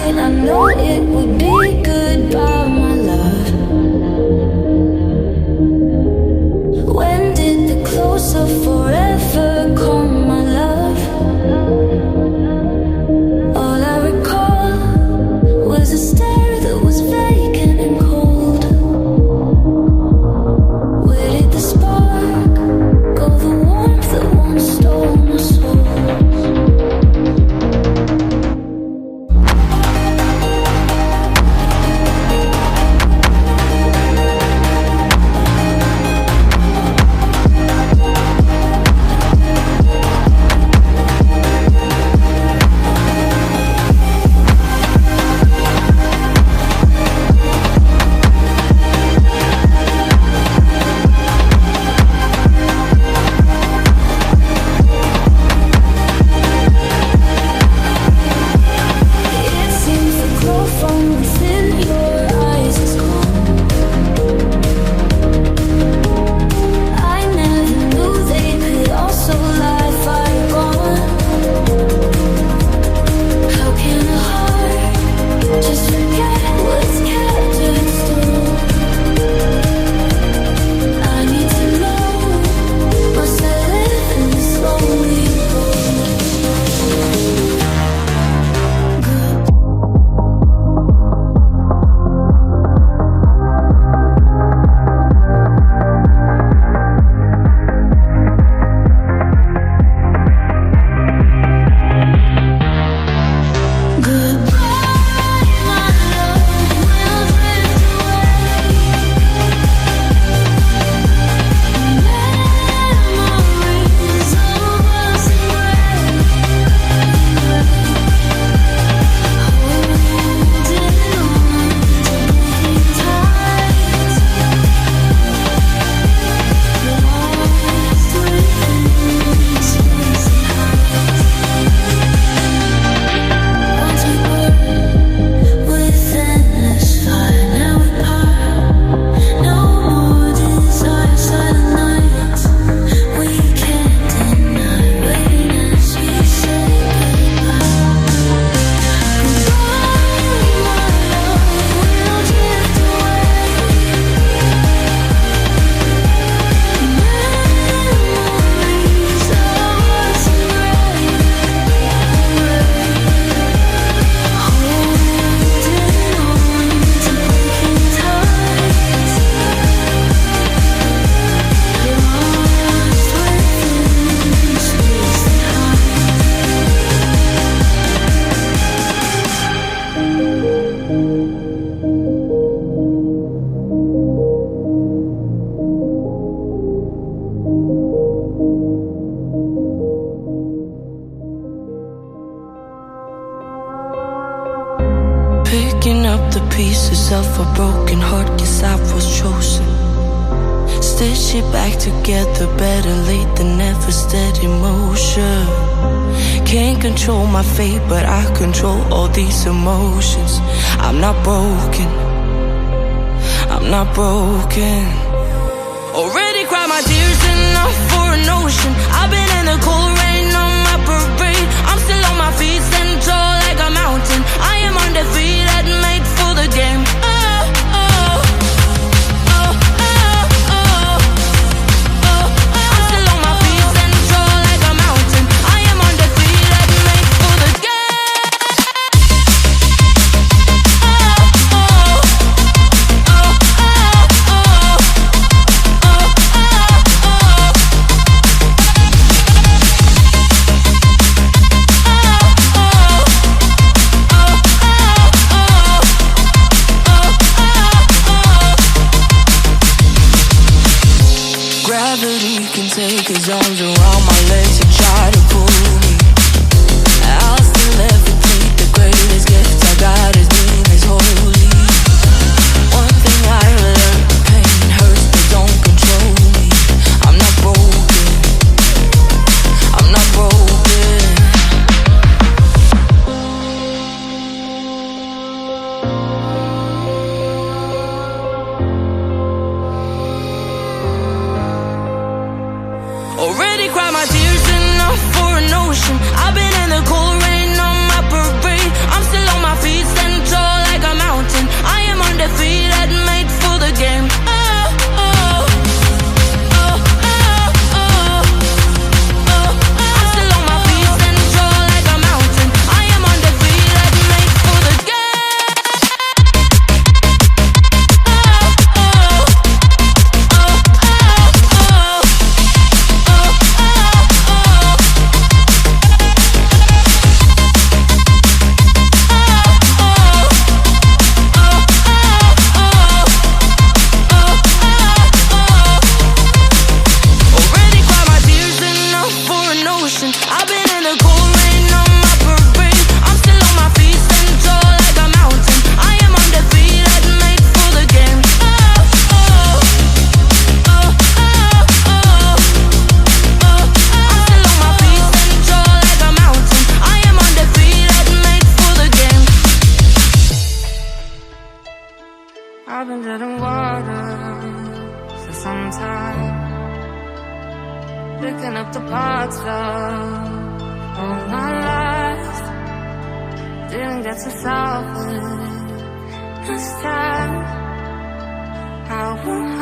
it, I know it would be goodbye, my love. When did the close of forever come, my love? All I recall was a stare that was vacant and cold. Where did the spark go, the warmth that once stole my soul? Picking up the pieces of a broken heart, guess I was chosen. Stitch it back together, better late than never, steady motion. Can't control my fate, but I control all these emotions. I'm not broken, I'm not broken. Already cried my tears enough for an ocean. I've been in the cold rain on my parade. I'm still on my feet, stand tall like a mountain. I am undefeated, made for the game. Take his arms around my legs and try to pull me. I'll still levitate. The greatest gift I got, his name is holy. One thing I learned, pain hurts but don't control me. I'm not broken, I'm not broken. Already cried my tears enough for an ocean. I've been in the cold rain on my parade. I'm still on my feet. I've been dead in water for some time, picking up the parts of all my life. Didn't get to solve it this time. I won't